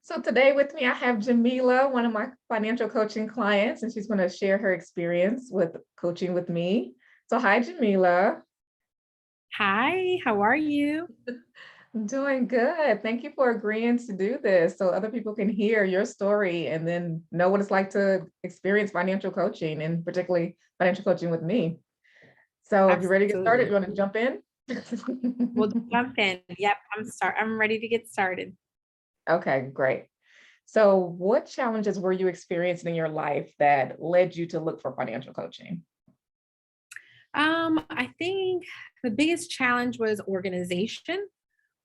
So today with me, I have Jamilah, one of my financial coaching clients, and she's going to share her experience with coaching with me. So hi, Jamilah. Hi, how are you? I'm doing good. Thank you for agreeing to do this so other people can hear your story and then know what it's like to experience financial coaching and particularly financial coaching with me. So if you're ready to get started, Absolutely. you want to jump in? We'll jump in. Yep, I'm ready to get started. Okay, great. So what challenges were you experiencing in your life that led you to look for financial coaching? I think the biggest challenge was organization,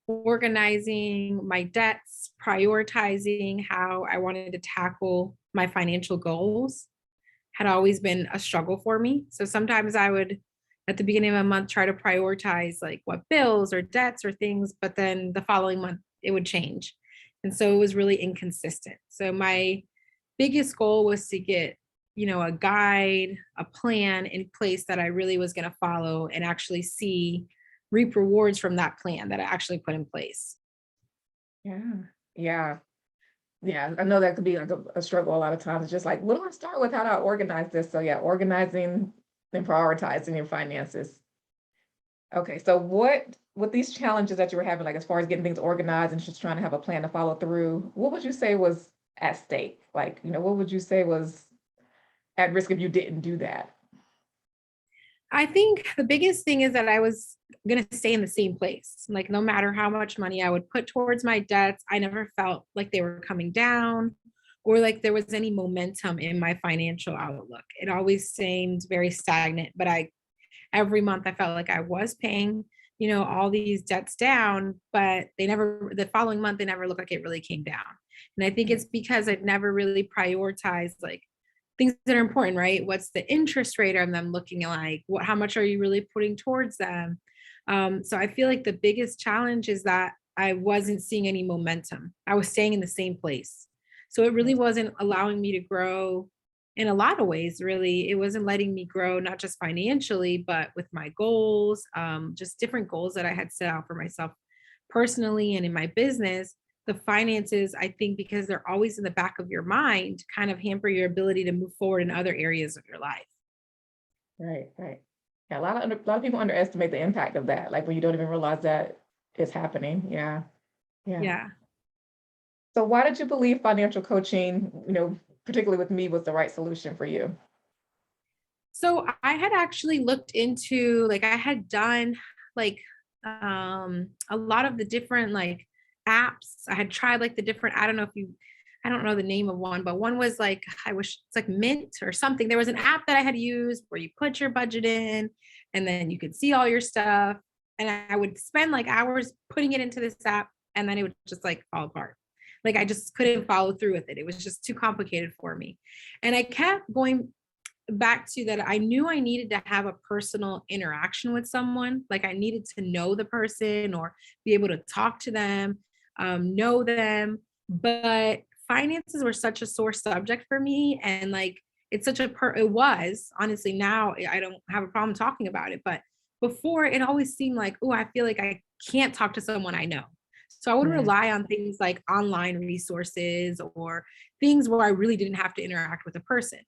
organizing my debts, prioritizing how I wanted to tackle my financial goals had always been a struggle for me. So sometimes I would at the beginning of a month try to prioritize like what bills or debts or things, but then the following month it would change. And so it was really inconsistent. So my biggest goal was to get, a guide, a plan in place that I really was going to follow and actually reap rewards from that plan that I actually put in place. Yeah. Yeah. Yeah. I know that could be like a struggle a lot of times. It's just like, what do I start with? How do I organize this? So yeah, organizing and prioritizing your finances. Okay. So what with these challenges that you were having, like as far as getting things organized and just trying to have a plan to follow through, what would you say was at stake? Like, what would you say was at risk if you didn't do that? I think the biggest thing is that I was going to stay in the same place. Like, no matter how much money I would put towards my debts, I never felt like they were coming down or like there was any momentum in my financial outlook. It always seemed very stagnant, but every month I felt like I was paying, all these debts down, but the following month, they never looked like it really came down. And I think it's because I've never really prioritized like things that are important, right? What's the interest rate on them looking like? How much are you really putting towards them? So I feel like the biggest challenge is that I wasn't seeing any momentum. I was staying in the same place. So it really wasn't allowing me to grow in a lot of ways, really. It wasn't letting me grow, not just financially, but with my goals, just different goals that I had set out for myself personally and in my business. The finances, I think, because they're always in the back of your mind, kind of hamper your ability to move forward in other areas of your life. Right, right. Yeah, a lot of people underestimate the impact of that, like when you don't even realize that it's happening. Yeah, yeah. Yeah. So why did you believe financial coaching, particularly with me, was the right solution for you? So I had actually looked into like I had done like a lot of the different like apps. I had tried like the different, I don't know the name of one, but one was like I wish it's like Mint or something. There was an app that I had used where you put your budget in and then you could see all your stuff. And I would spend like hours putting it into this app and then it would just like fall apart. Like I just couldn't follow through with it. It was just too complicated for me. And I kept going back to that. I knew I needed to have a personal interaction with someone. Like I needed to know the person or be able to talk to them, know them. But finances were such a sore subject for me. And like, it was honestly, now I don't have a problem talking about it. But before it always seemed like, oh, I feel like I can't talk to someone I know. So I would Mm, rely on things like online resources or things where I really didn't have to interact with a person.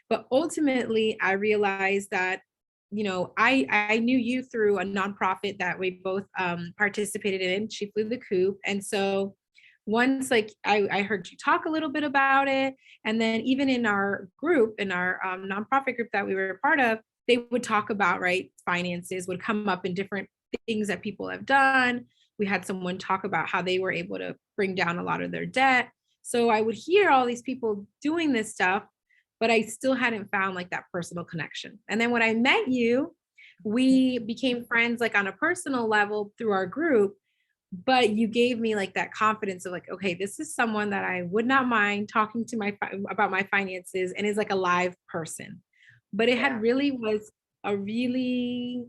But ultimately, I realized that, I knew you through a nonprofit that we both participated in, She Flew the Coop. And so once like I heard you talk a little bit about it, and then even in our group, in our nonprofit group that we were a part of, they would talk about, right, finances would come up in different things that people have done. We had someone talk about how they were able to bring down a lot of their debt. So I would hear all these people doing this stuff, but I still hadn't found like that personal connection. And then when I met you, we became friends like on a personal level through our group, but you gave me like that confidence of like, okay, this is someone that I would not mind talking to about my finances and is like a live person. But it yeah. had really was a really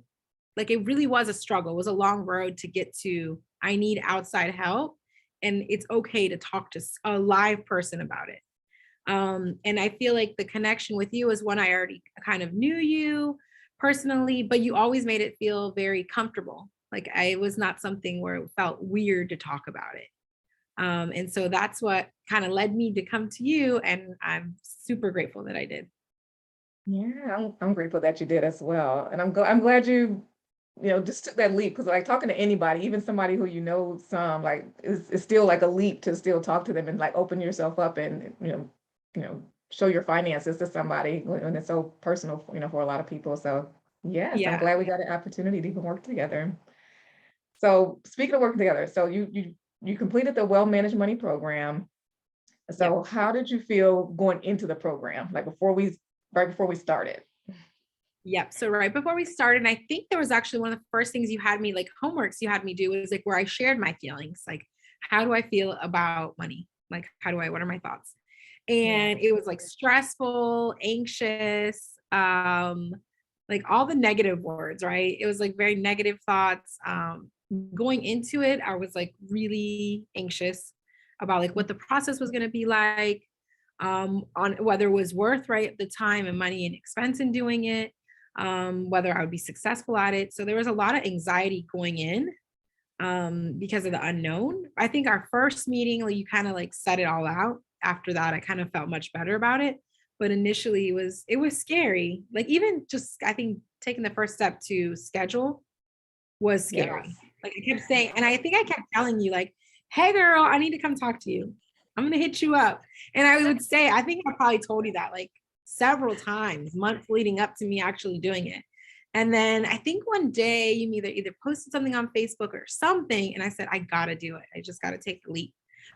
like it really was a struggle. It was a long road to get to I need outside help and it's okay to talk to a live person about it. And I feel like the connection with you is one I already kind of knew you personally, but you always made it feel very comfortable. Like I was not something where it felt weird to talk about it. And so that's what kind of led me to come to you. And I'm super grateful that I did. Yeah, I'm grateful that you did as well. And I'm glad you just took that leap, because like talking to anybody, even somebody who some, like it's still like a leap to still talk to them and like open yourself up and show your finances to somebody when it's so personal, for a lot of people. So yes, I'm Yeah. glad we got an opportunity to even work together. So speaking of working together, so you completed the Well Managed Money program. Yep. So how did you feel going into the program, like right before we started? Yep. So right before we started, and I think there was actually one of the first things you had me like homeworks you had me do was like where I shared my feelings, like how do I feel about money? Like what are my thoughts? Yeah. And it was like stressful, anxious, like all the negative words, right? It was like very negative thoughts. Going into it, I was like really anxious about like what the process was going to be like, on whether it was worth right the time and money and expense in doing it, whether I would be successful at it. So there was a lot of anxiety going in, because of the unknown. I think our first meeting, like you kind of like set it all out. After that, I kind of felt much better about it. But initially it was scary. Like even just I think taking the first step to schedule was scary. Yes. Like I kept saying, and I think I kept telling you, like, hey girl, I need to come talk to you. I'm gonna hit you up. And I would say, I think I probably told you that like several times, months leading up to me actually doing it. And then I think one day you either posted something on Facebook or something, and I said, I gotta do it. I just gotta take the leap.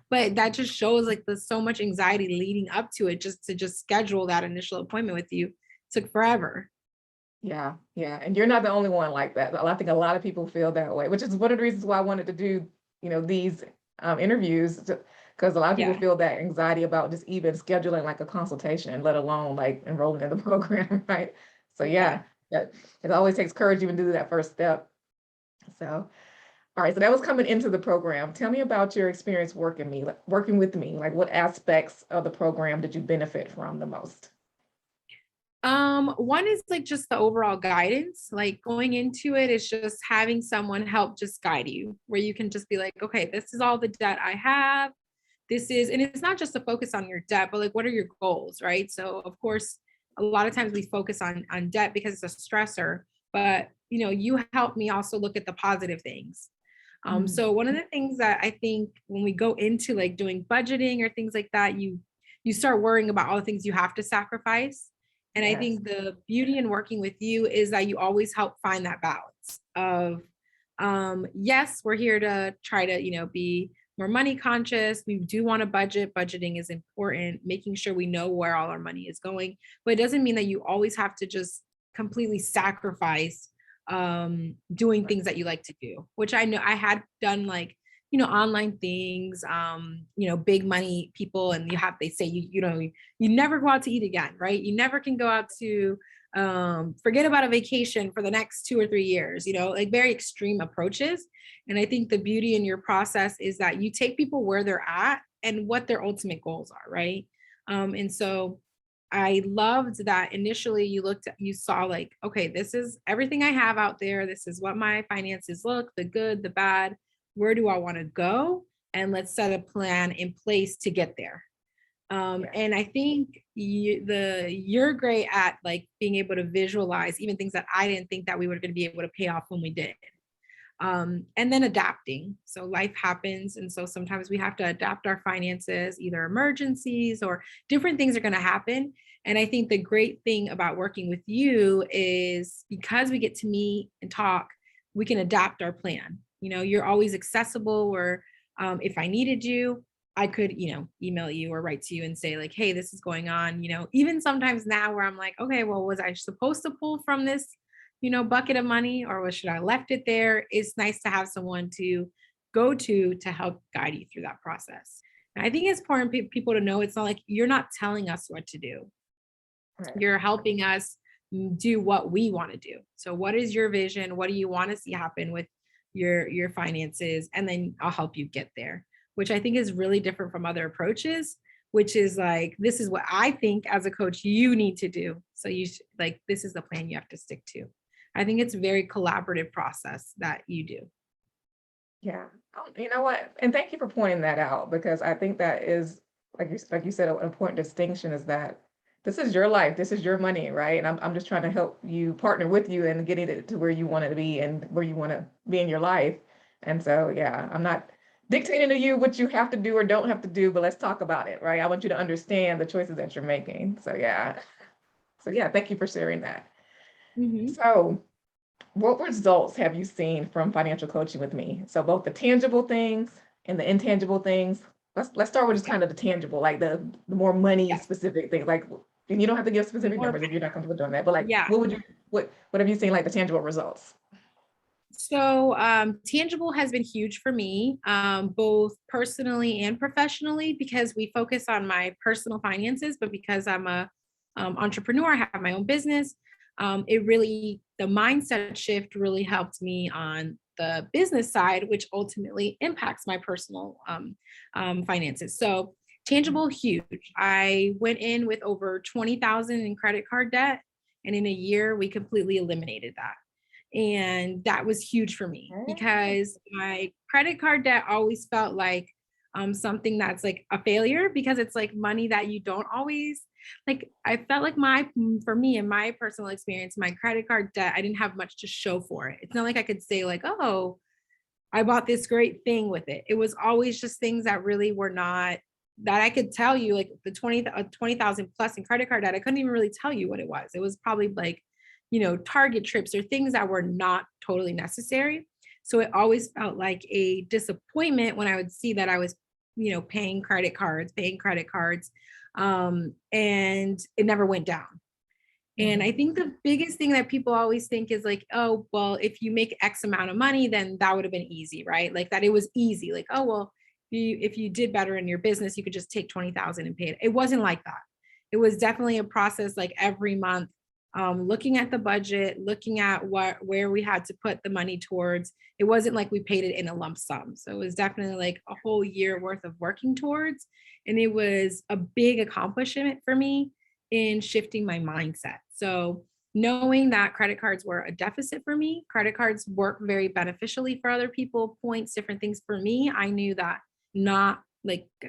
But that just shows like there's so much anxiety leading up to it, just to just schedule that initial appointment with you took forever. Yeah, yeah. And you're not the only one like that. I think a lot of people feel that way, which is one of the reasons why I wanted to do, these interviews, because a lot of people Yeah. feel that anxiety about just even scheduling like a consultation, let alone like enrolling in the program, right? So Yeah. yeah, that it always takes courage even to do that first step. So, all right, so that was coming into the program. Tell me about your experience working with me. Like what aspects of the program did you benefit from the most? One is like just the overall guidance, like going into it is just having someone help just guide you, where you can just be like, okay, this is all the debt I have. And it's not just to focus on your debt, but like, what are your goals, right? So, of course, a lot of times we focus on debt because it's a stressor, but you help me also look at the positive things. Mm, So one of the things that I think when we go into like doing budgeting or things like that, you start worrying about all the things you have to sacrifice. And I yes. think the beauty in working with you is that you always help find that balance of, yes, we're here to try to, be more money conscious. We do want to budget. Budgeting is important, making sure we know where all our money is going. But it doesn't mean that you always have to just completely sacrifice, doing things that you like to do, which I know I had done, like online things, big money people, and they say you never go out to eat again, right? You never can go out to, forget about a vacation for the next 2 or 3 years, like very extreme approaches. And I think the beauty in your process is that you take people where they're at and what their ultimate goals are, right? And so I loved that initially you saw like, okay, this is everything I have out there. This is what my finances look, the good, the bad. Where do I want to go? And let's set a plan in place to get there. Yeah. And I think you're great at like being able to visualize even things that I didn't think that we were going to be able to pay off when we did. And then adapting. So life happens. And so sometimes we have to adapt our finances, either emergencies or different things are going to happen. And I think the great thing about working with you is because we get to meet and talk, we can adapt our plan. You're always accessible, or if I needed you, I could, email you or write to you and say, like, hey, this is going on. Even sometimes now where I'm like, okay, well, was I supposed to pull from this bucket of money, or should I left it there? It's nice to have someone to go to help guide you through that process. And I think it's important people to know it's not like you're not telling us what to do. Right. You're helping us do what we want to do. So what is your vision? What do you want to see happen with your finances? And then I'll help you get there, which I think is really different from other approaches, which is like, this is what I think as a coach you need to do. So like, this is the plan you have to stick to. I think it's a very collaborative process that you do. Yeah. Oh, you know what? And thank you for pointing that out because I think that is, like you said, an important distinction is that this is your life, this is your money, right? And I'm just trying to help you partner with you and getting it to where you want it to be and where you want to be in your life. And so, yeah, I'm not dictating to you what you have to do or don't have to do, but let's talk about it, right? I want you to understand the choices that you're making. So, yeah. So, yeah, thank you for sharing that. Mhm. So, what results have you seen from financial coaching with me? So both the tangible things and the intangible things. Let's start with just Yeah. kind of the tangible, like the more money Yes. specific things. Like, and you don't have to give The specific more, numbers if you're not comfortable doing that. But like, yeah. what have you seen like the tangible results? So tangible has been huge for me, both personally and professionally, because we focus on my personal finances, but because I'm a entrepreneur, I have my own business. It really, the mindset shift really helped me on the business side, which ultimately impacts my personal finances. So tangible, huge. I went in with over 20,000 in credit card debt, and in a year, we completely eliminated that. And that was huge for me Oh, because my credit card debt always felt like something that's like a failure because it's like money that you don't always like. I felt like for me in my personal experience, my credit card debt, I didn't have much to show for it. It's not like I could say, like, oh, I bought this great thing with it. It was always just things that really were not that I could tell you, like the 20,000 plus in credit card debt. I couldn't even really tell you what it was. It was probably like, Target trips or things that were not totally necessary. So it always felt like a disappointment when I would see that I was, paying credit cards. And it never went down. And I mhm. think the biggest thing that people always think is like, oh, well, if you make X amount of money, then that would have been easy, right? Like that it was easy. Like, oh, well, if you did better in your business, you could just take 20,000 and pay it. It wasn't like that. It was definitely a process like every month, looking at the budget, looking at where we had to put the money towards. It wasn't like we paid it in a lump sum. So it was definitely like a whole year worth of working towards. And it was a big accomplishment for me in shifting my mindset. So, knowing that credit cards were a deficit for me, credit cards work very beneficially for other people, points, different things for me. I knew that not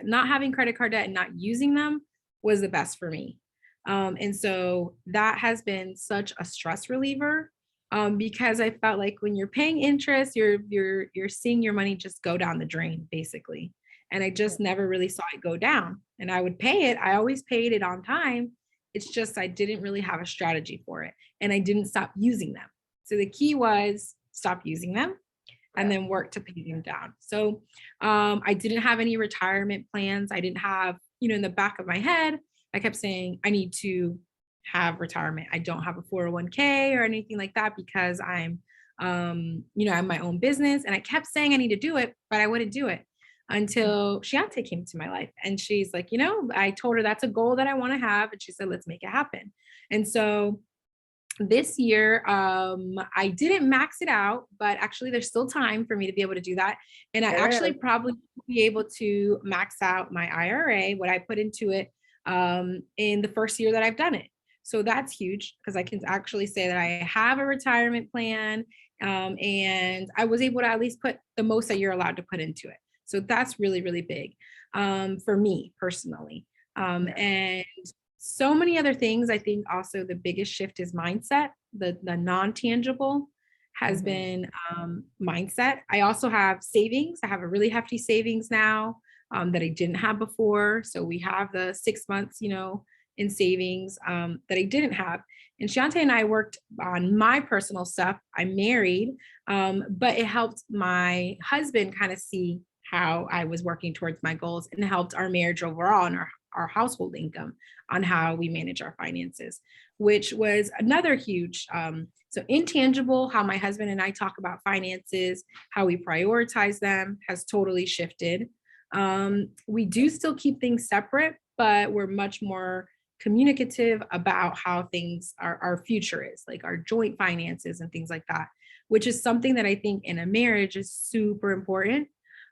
having credit card debt and not using them was the best for me. And so that has been such a stress reliever, because I felt like when you're paying interest, you're seeing your money just go down the drain, basically. And I just never really saw it go down. And I would pay it. I always paid it on time. It's just I didn't really have a strategy for it, and I didn't stop using them. So the key was stop using them and Yeah. then work to pay them down. So I didn't have any retirement plans. I didn't have, in the back of my head, I kept saying, I need to have retirement. I don't have a 401k or anything like that because I have my own business. And I kept saying I need to do it, but I wouldn't do it until Shiante came to my life. And she's like, I told her that's a goal that I want to have. And she said, let's make it happen. And so this year, I didn't max it out, but actually there's still time for me to be able to do that. And I actually Yes. probably will be able to max out my IRA, what I put into it, in the first year that I've done it. So that's huge because I can actually say that I have a retirement plan, and I was able to at least put the most that you're allowed to put into it. So that's really, really big, for me personally. Yeah. And so many other things. I think also the biggest shift is mindset. The non-tangible has Mhm. been mindset. I also have savings. I have a really hefty savings now, that I didn't have before. So we have the 6 months, in savings, that I didn't have. And Shante and I worked on my personal stuff. I'm married, but it helped my husband kind of see how I was working towards my goals, and helped our marriage overall and our household income on how we manage our finances, which was another huge, so intangible, how my husband and I talk about finances, how we prioritize them has totally shifted. We do still keep things separate, but we're much more communicative about how things our future is, like our joint finances and things like that, which is something that I think in a marriage is super important.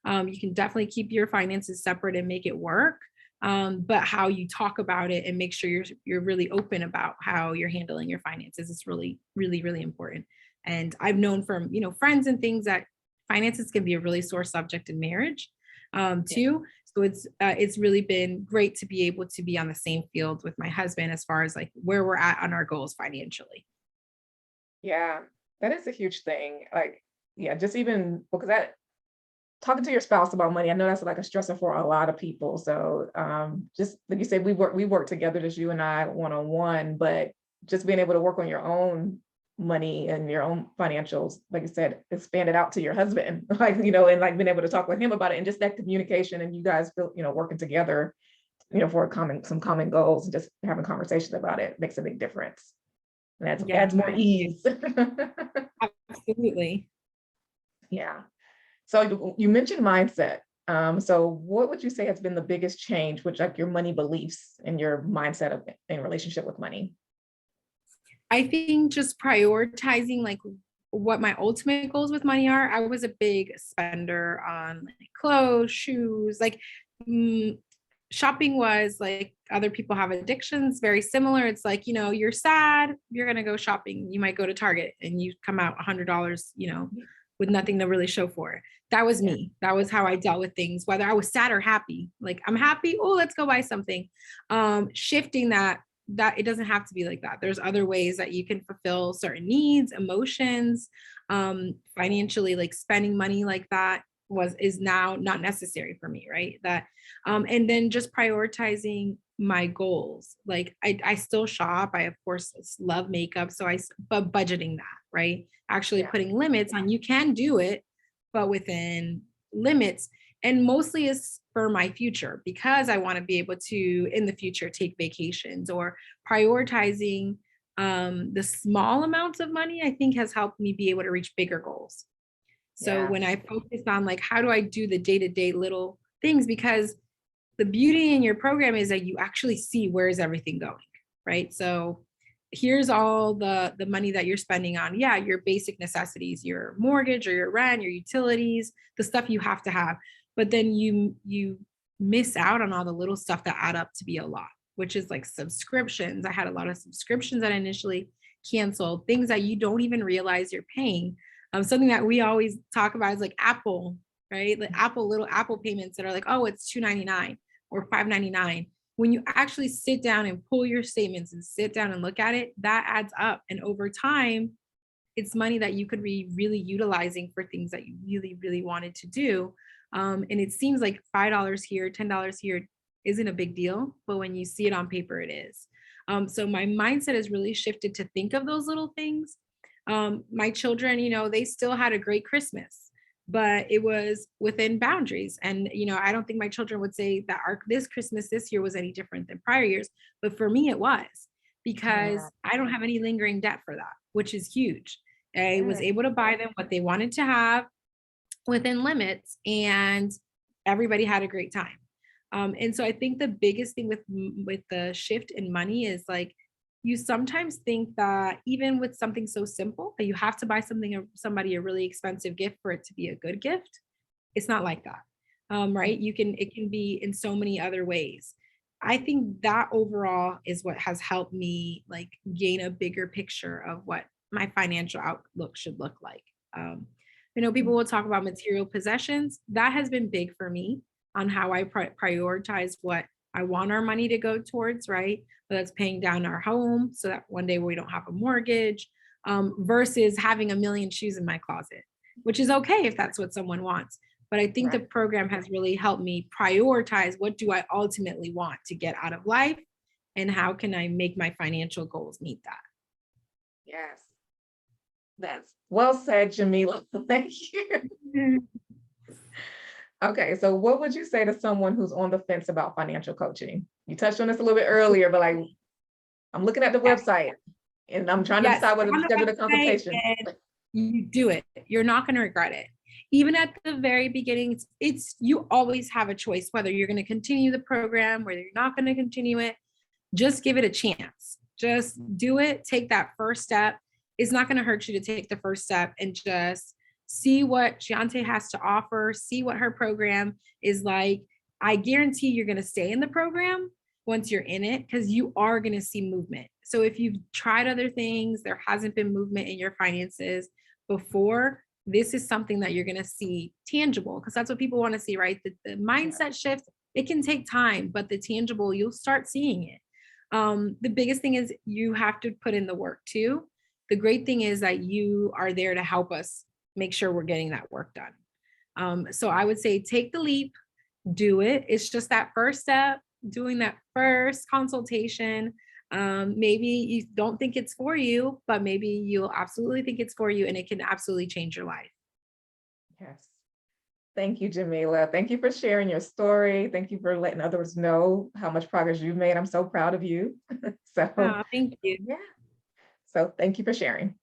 You can definitely keep your finances separate and make it work, but how you talk about it and make sure you're really open about how you're handling your finances is really, really, really important. And I've known from friends and things that finances can be a really sore subject in marriage, too. So it's really been great to be able to be on the same field with my husband as far as like where we're at on our goals financially. Yeah, that is a huge thing. Like, yeah, just even because that talking to your spouse about money, I know that's like a stressor for a lot of people. So just like you said, we work together, just you and I one on one, but just being able to work on your own money and your own financials, like I said, expand it out to your husband, like, and like being able to talk with him about it and just that communication and you guys feel, working together, for some common goals and just having conversations about it makes a big difference. And adds more Yeah, ease. absolutely. Yeah. So you mentioned mindset. So what would you say has been the biggest change with like your money beliefs and your mindset in relationship with money? I think just prioritizing like what my ultimate goals with money are. I was a big spender on like clothes, shoes, like mm, shopping was like other people have addictions, very similar. It's like, you're sad, you're gonna go shopping. You might go to Target and you come out $100, with nothing to really show for it. That was Yeah. me. That was how I dealt with things, whether I was sad or happy. Like I'm happy, oh, let's go buy something. Shifting that it doesn't have to be like that. There's other ways that you can fulfill certain needs, emotions, financially, like spending money like that is now not necessary for me, right? That and then just prioritizing my goals. Like I still shop. I of course love makeup. But budgeting that, right? Actually Yeah. putting limits on you can do it, but within limits. And mostly is for my future because I want to be able to in the future take vacations or prioritizing the small amounts of money, I think has helped me be able to reach bigger goals. So Yeah. when I focus on like how do I do the day-to-day little things, because the beauty in your program is that you actually see where is everything going, right? So here's all the money that you're spending on, yeah, your basic necessities, your mortgage or your rent, your utilities, the stuff you have to have. But then you miss out on all the little stuff that add up to be a lot, which is like subscriptions. I had a lot of subscriptions that I initially canceled, things that you don't even realize you're paying. Something that we always talk about is like Apple, right? Like little Apple payments that are like, oh, it's $2.99 or $5.99. When you actually sit down and pull your statements and sit down and look at it, that adds up. And over time, it's money that you could be really utilizing for things that you really, really wanted to do. And it seems like $5 here, $10 here isn't a big deal, but when you see it on paper, it is. So my mindset has really shifted to think of those little things. My children, they still had a great Christmas, but it was within boundaries. And, I don't think my children would say that this Christmas this year was any different than prior years. But for me, it was because Yeah. I don't have any lingering debt for that, which is huge. I was Yeah. able to buy them what they wanted to have within limits, and everybody had a great time. And so I think the biggest thing with the shift in money is like you sometimes think that even with something so simple that you have to buy somebody a really expensive gift for it to be a good gift. It's not like that. Right? It can be in so many other ways. I think that overall is what has helped me like gain a bigger picture of what my financial outlook should look like. People will talk about material possessions. That has been big for me on how I prioritize what I want our money to go towards, right? Whether that's paying down our home so that one day we don't have a mortgage, versus having a million shoes in my closet, which is okay if that's what someone wants. But I think the Right. program has really helped me prioritize what do I ultimately want to get out of life and how can I make my financial goals meet that. Yes. That's well said, Jamilah. Thank you. Okay, so what would you say to someone who's on the fence about financial coaching? You touched on this a little bit earlier, but like I'm looking at the Yes. website and I'm trying to Yes, decide get whether to on schedule the a website consultation. and you do it. You're not going to regret it. Even at the very beginning, it's you always have a choice whether you're going to continue the program, whether you're not going to continue it. Just give it a chance. Just do it. Take that first step. It's not going to hurt you to take the first step and just see what Giante has to offer, see what her program is like. I guarantee you're going to stay in the program once you're in it because you are going to see movement. So if you've tried other things, there hasn't been movement in your finances before, this is something that you're going to see tangible, because that's what people want to see, right? The mindset shift, it can take time, but the tangible, you'll start seeing it. The biggest thing is you have to put in the work too. The great thing is that you are there to help us make sure we're getting that work done. So I would say take the leap, do it. It's just that first step, doing that first consultation. Maybe you don't think it's for you, but maybe you'll absolutely think it's for you, and it can absolutely change your life. Yes. Thank you, Jamilah. Thank you for sharing your story. Thank you for letting others know how much progress you've made. I'm so proud of you. So, Thank you. yeah. So thank you for sharing.